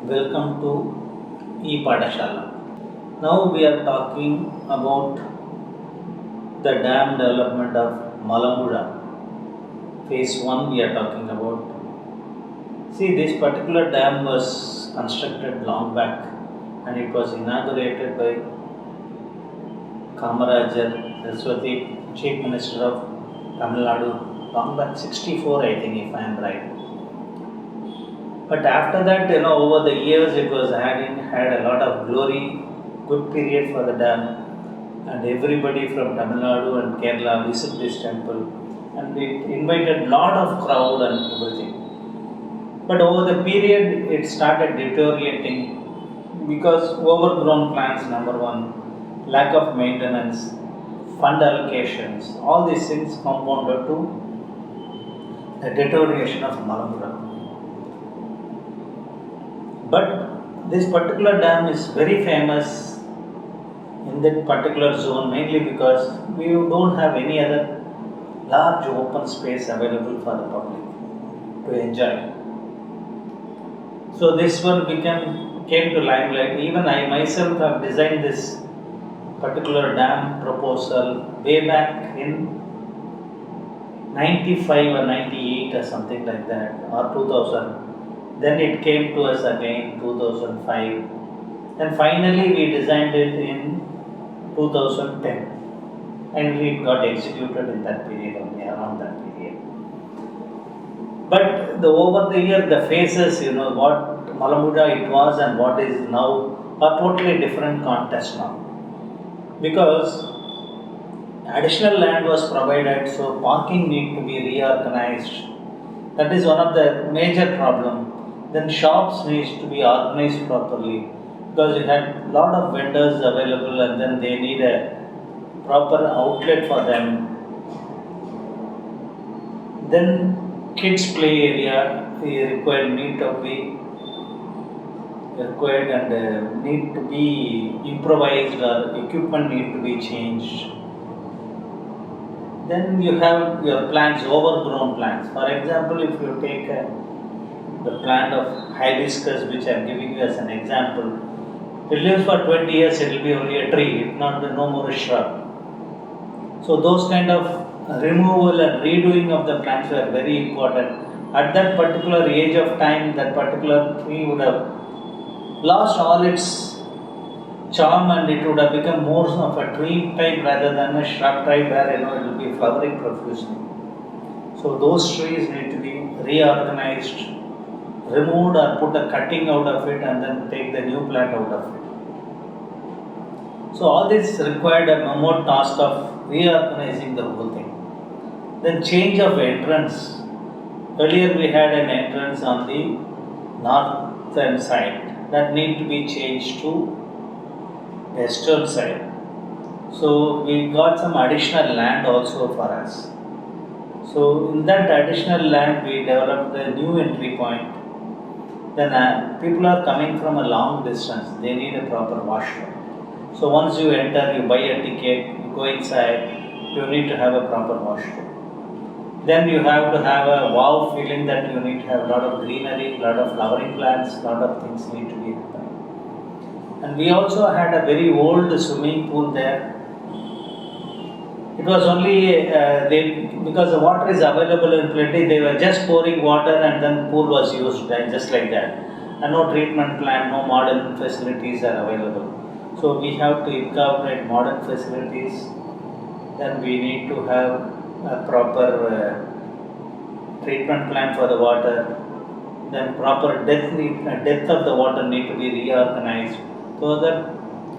Welcome to e-Padashala. Now we are talking about the dam development of Malampuzha. Phase 1 we are talking about. See, this particular dam was constructed long back and it was inaugurated by Kamarajar, this was the Chief Minister of Tamil Nadu, long back 64 I think if I am right. But after that, over the years it was had a lot of glory, good period for the dam, and everybody from Tamil Nadu and Kerala visit this temple, and it invited lot of crowd and everything. But over the period, it started deteriorating because overgrown plants, number one, lack of maintenance, fund allocations, all these things compounded to the deterioration of Malampuzha. But this particular dam is very famous in that particular zone mainly because we don't have any other large open space available for the public to enjoy. So this one came to limelight. Even I myself have designed this particular dam proposal way back in 95 or 98 or something like that, or 2000. Then it came to us again 2005. And finally we designed it in 2010. And it got executed in that period only, around that period. But over the year, the phases, what Malampuzha it was and what is now are totally different context now. Because additional land was provided, so parking need to be reorganized. That is one of the major problem. Then shops needs to be organized properly because you had lot of vendors available and then they need a proper outlet for them. Then kids play area need to be required and need to be improvised or equipment need to be changed. Then you have your plants, overgrown plants. For example, if you take the plant of hibiscus, which I am giving you as an example, it lives for 20 years, it will be only a tree, it not no more a shrub. So those kind of removal and redoing of the plants were very important. At that particular age of time, that particular tree would have lost all its charm and it would have become more of a tree type rather than a shrub type where it will be flowering profusely. So those trees need to be reorganized, removed or put a cutting out of it and then take the new plant out of it. So all this required a more task of reorganizing the whole thing. Then change of entrance. Earlier we had an entrance on the northern side that need to be changed to western side. So we got some additional land also for us. So in that additional land we developed a new entry point. Then people are coming from a long distance, they need a proper washroom. So once you enter, you buy a ticket, you go inside, you need to have a proper washroom. Then you have to have a wow feeling that you need to have a lot of greenery, lot of flowering plants, lot of things need to be happening. And we also had a very old swimming pool there. It was only because the water is available in plenty, they were just pouring water and then pool was used just like that. And no treatment plant, no modern facilities are available. So we have to incorporate modern facilities. Then we need to have a proper treatment plant for the water. Then proper depth of the water need to be reorganized so that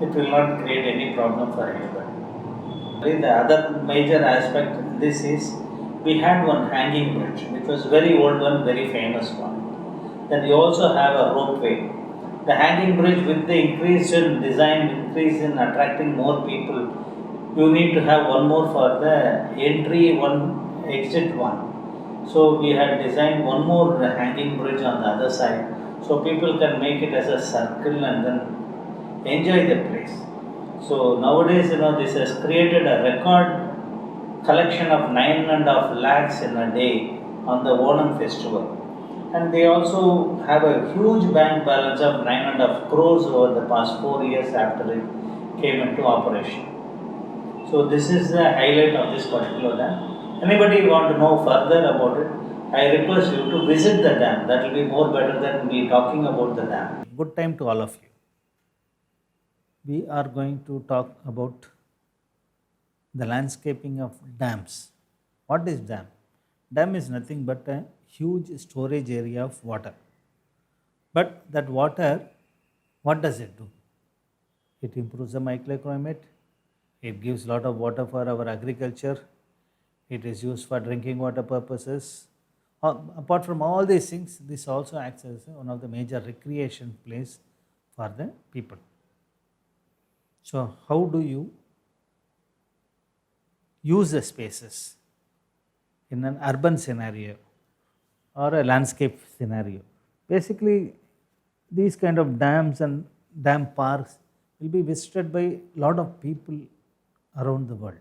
it will not create any problem for anybody. The other major aspect in this is we had one hanging bridge which was very old one, very famous one. Then we also have a ropeway. The hanging bridge with the increase in design, increase in attracting more people, you need to have one more for the entry, one exit one. So we had designed one more hanging bridge on the other side so people can make it as a circle and then enjoy the place. So nowadays, this has created a record collection of 9.5 lakhs in a day on the Onam festival. And they also have a huge bank balance of 9.5 crores over the past 4 years after it came into operation. So this is the highlight of this particular dam. Anybody want to know further about it? I request you to visit the dam. That will be more better than me talking about the dam. Good time to all of you. We are going to talk about the landscaping of dams. What is dam? Dam is nothing but a huge storage area of water. But that water, what does it do? It improves the microclimate. It gives lot of water for our agriculture. It is used for drinking water purposes. Apart from all these things, this also acts as one of the major recreation place for the people. So how do you use the spaces in an urban scenario or a landscape scenario? Basically, these kind of dams and dam parks will be visited by a lot of people around the world.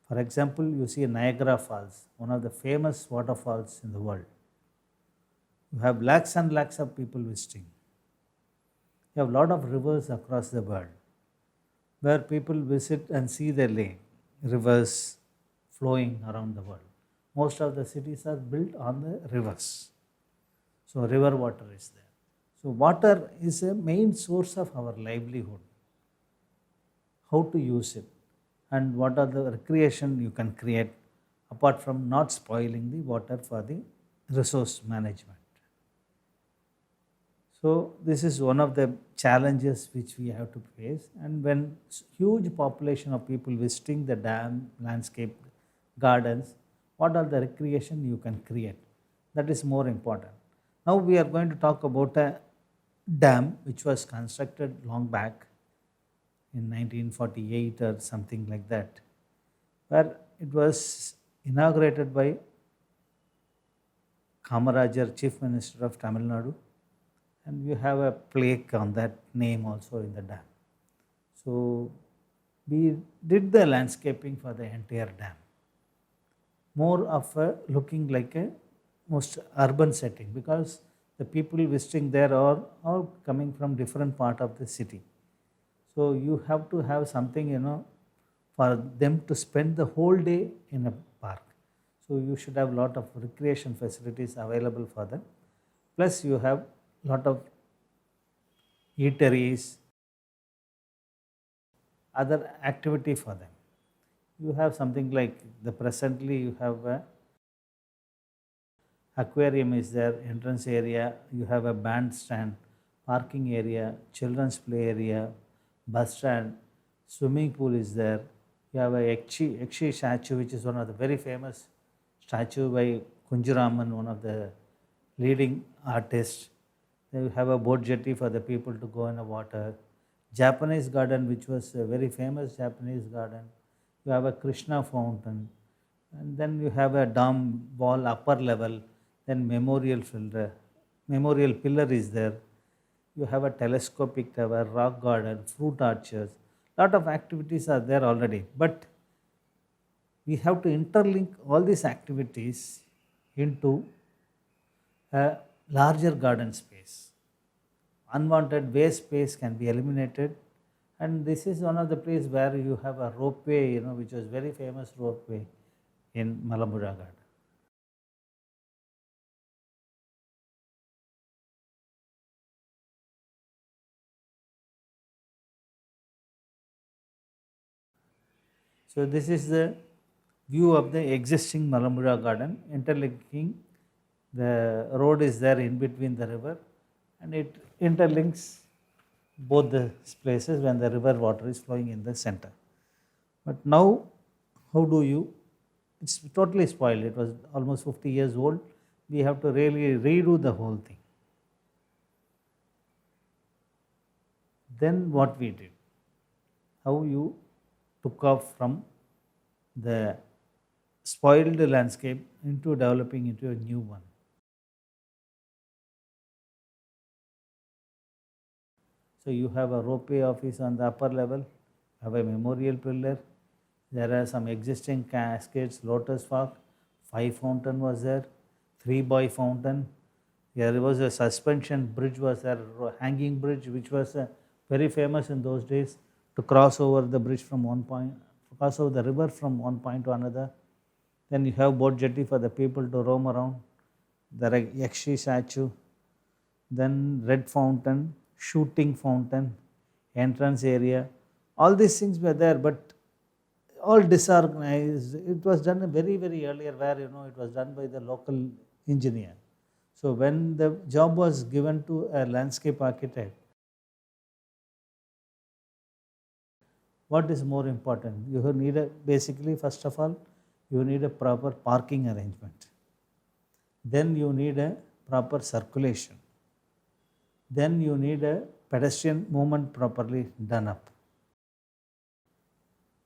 For example, you see Niagara Falls, one of the famous waterfalls in the world. You have lakhs and lakhs of people visiting. You have a lot of rivers across the world where people visit and see the lake, rivers flowing around the world. Most of the cities are built on the rivers. So river water is there. So water is a main source of our livelihood. How to use it and what are the recreation you can create apart from not spoiling the water for the resource management. So this is one of the challenges which we have to face, and when huge population of people visiting the dam landscape gardens, what are the recreation you can create? That is more important. Now we are going to talk about a dam which was constructed long back in 1948 or something like that, where it was inaugurated by Kamarajar, Chief Minister of Tamil Nadu, and you have a plaque on that name also in the dam. So we did the landscaping for the entire dam, more of a looking like a most urban setting because the people visiting there are all coming from different part of the city. So you have to have something, for them to spend the whole day in a park. So you should have lot of recreation facilities available for them. Plus you have lot of eateries, other activity for them. You have something like the presently you have a aquarium is there, entrance area, you have a bandstand, parking area, children's play area, bus stand, swimming pool is there. You have a Yakshi statue, which is one of the very famous statue by Kunjuraman, one of the leading artists. Then you have a boat jetty for the people to go in the water. Japanese garden, which was a very famous Japanese garden. You have a Krishna fountain. And then you have a dam wall upper level. Then memorial pillar is there. You have a telescopic tower, rock garden, fruit orchards. Lot of activities are there already. But we have to interlink all these activities into a larger garden space. Unwanted waste space can be eliminated, and this is one of the places where you have a ropeway, which was very famous ropeway in Malampuzha garden. So this is the view of the existing Malampuzha garden, interlinking. The road is there in between the river, and it interlinks both the places when the river water is flowing in the center. But now, how do you? It's totally spoiled. It was almost 50 years old. We have to really redo the whole thing. Then what we did? How you took off from the spoiled landscape into developing into a new one. So you have a ropeway office on the upper level, have a memorial pillar. There are some existing cascades, lotus park, five fountain was there. three boy fountain. There was a suspension bridge, was there, hanging bridge, which was very famous in those days to cross over the bridge from one point, cross over the river from one point to another. Then you have boat jetty for the people to roam around. The Yakshi statue, then red fountain, shooting fountain, entrance area. All these things were there, but all disorganized. It was done very, very earlier where, it was done by the local engineer. So when the job was given to a landscape architect, what is more important? You need basically, first of all, you need a proper parking arrangement. Then you need a proper circulation. Then you need a pedestrian movement properly done up.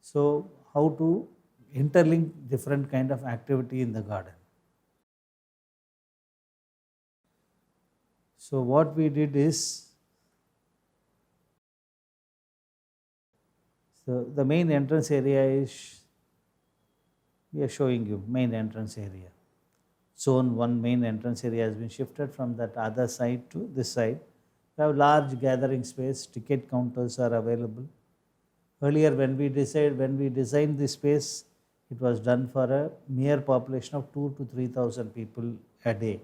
So how to interlink different kind of activity in the garden. So what we did is, so the main entrance area is, we are showing you main entrance area. Zone 1 main entrance area has been shifted from that other side to this side. We have large gathering space, ticket counters are available. Earlier when we designed this space, it was done for a mere population of 2 to 3,000 people a day.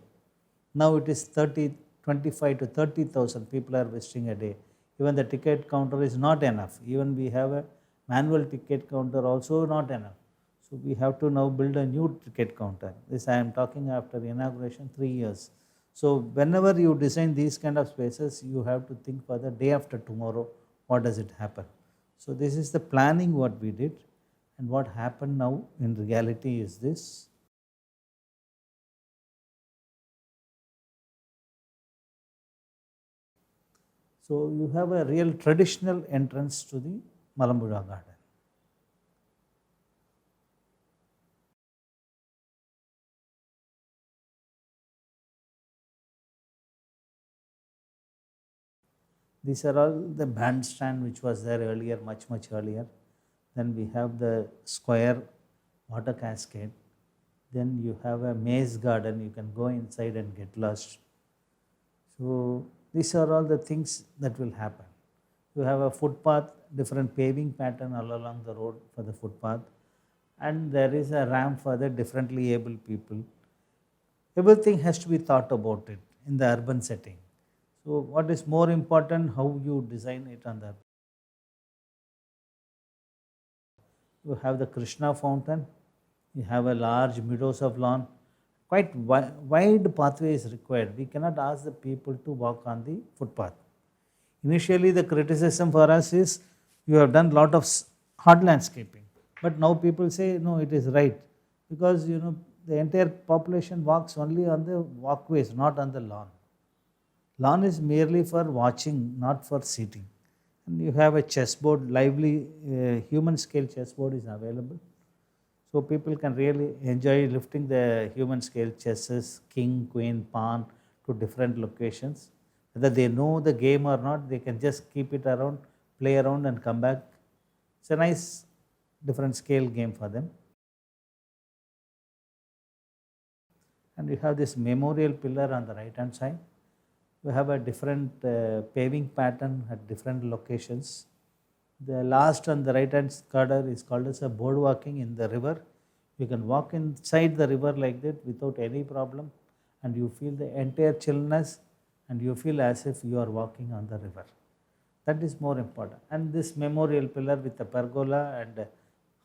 Now it is 25 to 30,000 people are visiting a day. Even the ticket counter is not enough. Even we have a manual ticket counter also not enough. So we have to now build a new ticket counter. This I am talking after inauguration 3 years. So whenever you design these kind of spaces, you have to think for the day after tomorrow, what does it happen? So this is the planning what we did, and what happened now in reality is this. So you have a real traditional entrance to the Malampuzha garden. These are all the bandstand which was there earlier, much earlier. Then we have the square water cascade. Then you have a maze garden, you can go inside and get lost. So these are all the things that will happen. You have a footpath, different paving pattern all along the road for the footpath, and there is a ramp for the differently able people. Everything has to be thought about it in the urban setting. So what is more important, how you design it on the. You have the Krishna fountain, you have a large meadows of lawn, quite wide pathway is required. We cannot ask the people to walk on the footpath. Initially the criticism for us is, you have done lot of hard landscaping, but now people say no, it is right, because the entire population walks only on the walkways, not on the lawn. Lawn is merely for watching, not for seating. And you have a chessboard, lively human scale chessboard is available. So people can really enjoy lifting the human scale chesses, king, queen, pawn to different locations. Whether they know the game or not, they can just keep it around, play around and come back. It's a nice different scale game for them. And you have this memorial pillar on the right hand side. You have a different paving pattern at different locations. The last on the right hand corner is called as a boardwalking in the river. You can walk inside the river like that without any problem, and you feel the entire chillness, and you feel as if you are walking on the river. That is more important. And this memorial pillar with a pergola and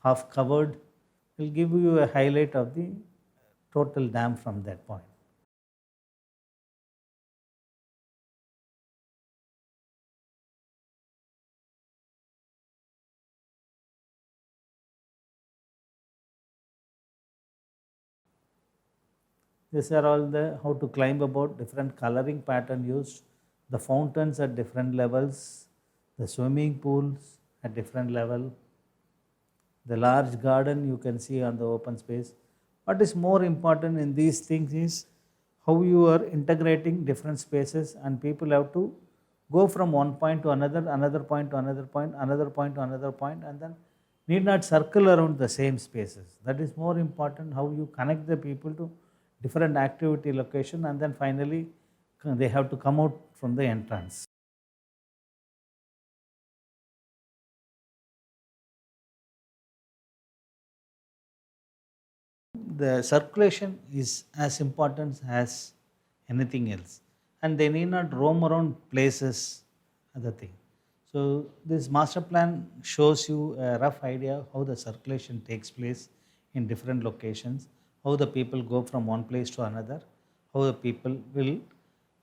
half covered will give you a highlight of the total dam from that point. These are all the how to climb about, different coloring pattern used, the fountains at different levels, the swimming pools at different level, the large garden you can see on the open space. What is more important in these things is how you are integrating different spaces, and people have to go from one point to another point to another point, another point to another point, and then need not circle around the same spaces. That is more important, how you connect the people to different activity location, and then finally they have to come out from the entrance. The circulation is as important as anything else, and they need not roam around places, other thing. So this master plan shows you a rough idea how the circulation takes place in different locations, how the people go from one place to another, how the people will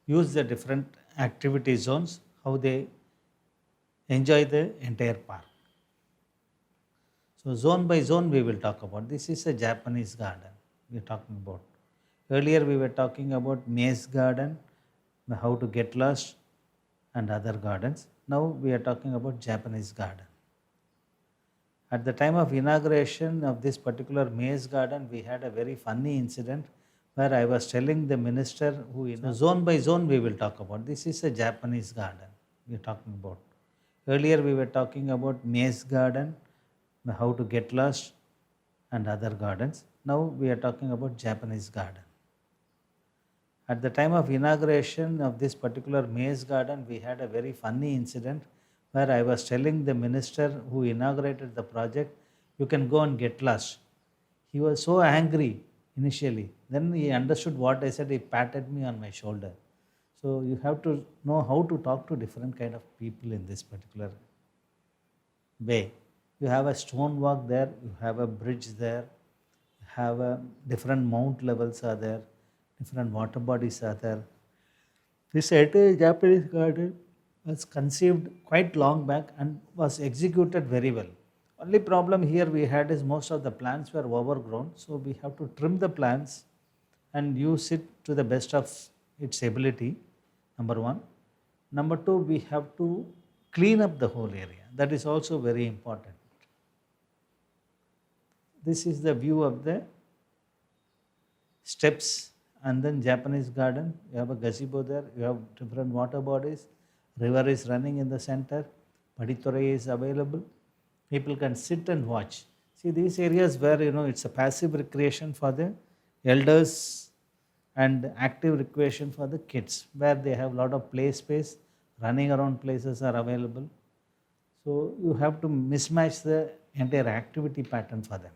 use the different activity zones, how they enjoy the entire park. So zone by zone we will talk about. This is a Japanese garden we are talking about. Earlier we were talking about maze garden, how to get lost and other gardens. Now we are talking about Japanese garden. At the time of inauguration of this particular maze garden, we had a very funny incident where I was telling the minister who, so zone by zone we will talk about. This is a Japanese garden we are talking about. Earlier we were talking about maze garden, how to get lost and other gardens. Now we are talking about Japanese garden. At the time of inauguration of this particular maze garden, we had a very funny incident where I was telling the minister who inaugurated the project, you can go and get lost. He was so angry initially. Then he understood what I said. He patted me on my shoulder. So you have to know how to talk to different kind of people in this particular way. You have a stone walk there, you have a bridge there, you have a different mount levels are there, different water bodies are there. This entire Japanese garden was conceived quite long back and was executed very well. Only problem here we had is most of the plants were overgrown, so we have to trim the plants and use it to the best of its ability, number one. Number two, we have to clean up the whole area. That is also very important. This is the view of the steps and then Japanese garden. You have a gazebo there, you have different water bodies, river is running in the center, Padithurai is available. People can sit and watch. See these areas where it's a passive recreation for the elders and active recreation for the kids, where they have a lot of play space, running around places are available. So you have to mismatch the entire activity pattern for them.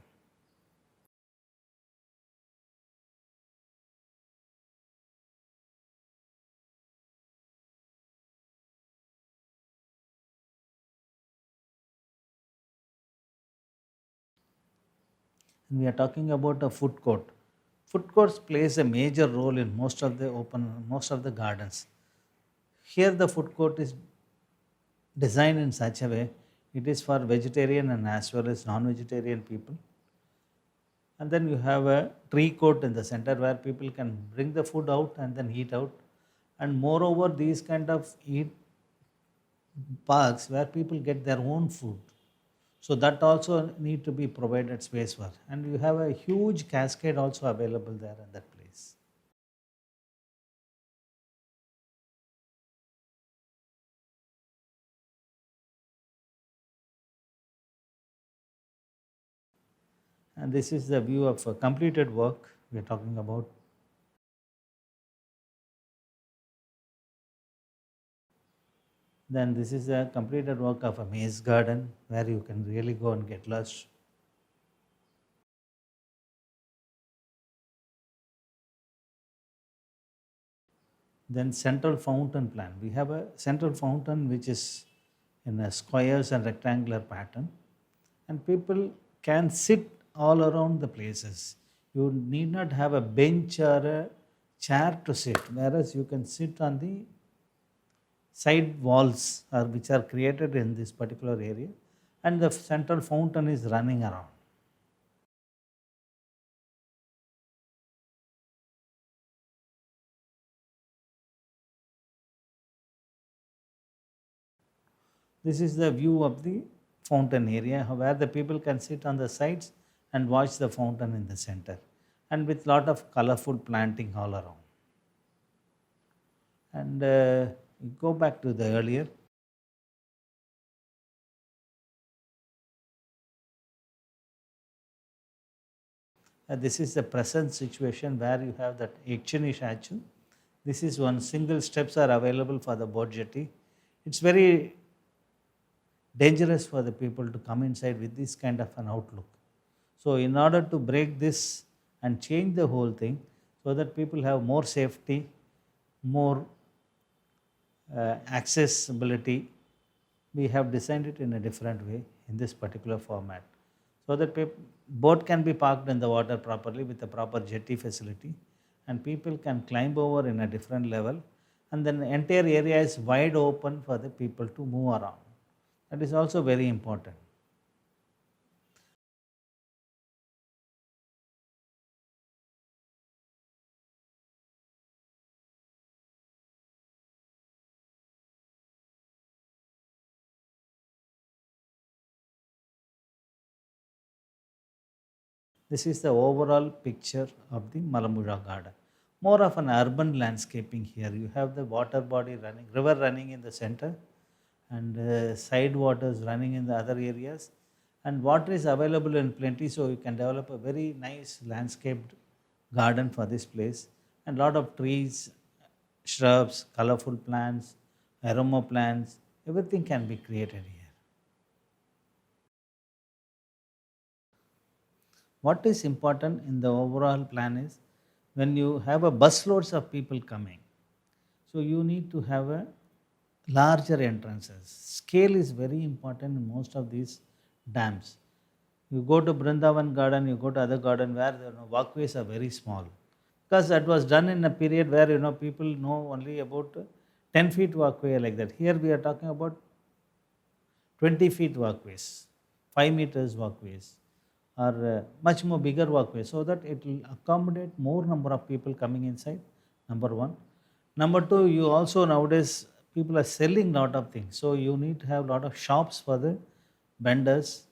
And we are talking about a food court. Food courts plays a major role in most of the gardens. Here the food court is designed in such a way it is for vegetarian and as well as non-vegetarian people. And then you have a tree court in the center where people can bring the food out and then eat out. And moreover, these kind of eat parks where people get their own food. So that also need to be provided space for. And you have a huge cascade also available there in that place. And this is the view of a completed work we are talking about. Then this is a completed work of a maze garden where you can really go and get lost. Then central fountain plan. We have a central fountain which is in a squares and rectangular pattern, and people can sit all around the places. You need not have a bench or a chair to sit, whereas you can sit on the side walls which are created in this particular area, and the central fountain is running around. This is the view of the fountain area where the people can sit on the sides and watch the fountain in the center, and with lot of colorful planting all around. And go back to the earlier. This is the present situation where you have that exchange statue. This is one single steps are available for the boat jetty. It's very dangerous for the people to come inside with this kind of an outlook. So, in order to break this and change the whole thing, so that people have more safety, more accessibility, we have designed it in a different way in this particular format. So that boat can be parked in the water properly with a proper jetty facility, and people can climb over in a different level, and then the entire area is wide open for the people to move around. That is also very important. This is the overall picture of the Malampuzha garden. More of an urban landscaping here. You have the water body running, river running in the center, and side waters running in the other areas. And water is available in plenty, so you can develop a very nice landscaped garden for this place. And lot of trees, shrubs, colorful plants, aroma plants, everything can be created here. What is important in the overall plan is when you have a bus loads of people coming, so you need to have a larger entrances. Scale is very important in most of these dams. You go to Brindavan garden, you go to other garden where the walkways are very small. Because that was done in a period where people know only about 10 feet walkway like that. Here we are talking about 20 feet walkways, 5 meters walkways, or much more bigger walkways, so that it will accommodate more number of people coming inside. Number one. Number two, you also nowadays people are selling lot of things, so you need to have lot of shops for the vendors,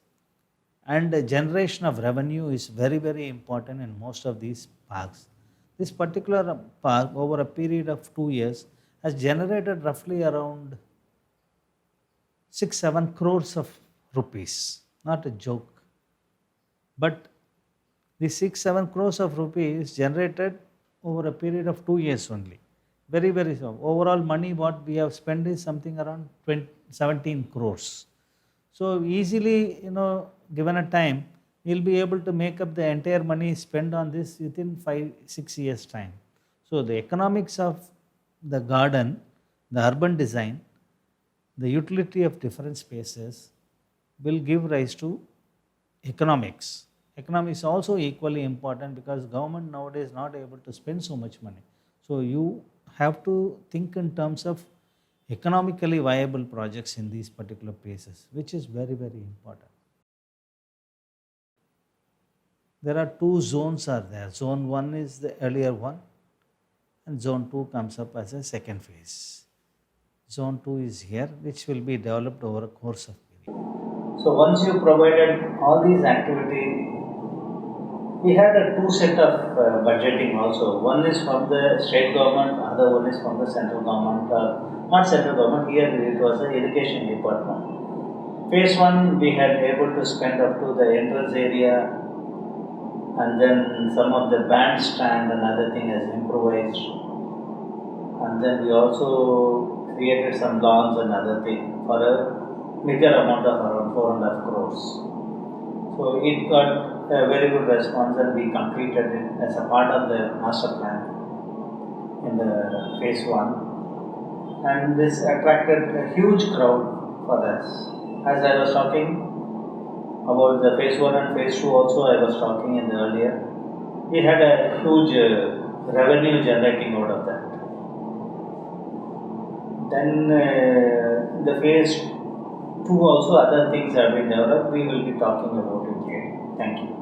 and the generation of revenue is very very important in most of these parks. This particular park over a period of 2 years has generated roughly around 6-7 crores of rupees. Not a joke. But the 6-7 crores of rupees generated over a period of 2 years only. Very, very small. Overall money what we have spent is something around 17 crores. So easily, given a time, we'll be able to make up the entire money spent on this within 5-6 years time. So the economics of the garden, the urban design, the utility of different spaces will give rise to economics. Economics is also equally important because government nowadays is not able to spend so much money. So you have to think in terms of economically viable projects in these particular places, which is very, very important. There are two zones are there. Zone 1 is the earlier one, and zone 2 comes up as a second phase. Zone 2 is here, which will be developed over a course of period. So once you provided all these activities, we had a two set of budgeting also. One is from the state government, other one is from the central government. Not central government, here it was the education department. Phase 1 we had able to spend up to the entrance area, and then some of the bandstand and other thing has improvised. And then we also created some lawns and other thing for a bigger amount of around 4.5 crores. So it got a very good response, and we completed it as a part of the master plan in the phase 1. And this attracted a huge crowd for us. As I was talking about the phase 1 and phase 2 also, I was talking in the earlier, we had a huge revenue generating out of that. Then the phase 2 also other things have been developed. We will be talking about it later. Thank you.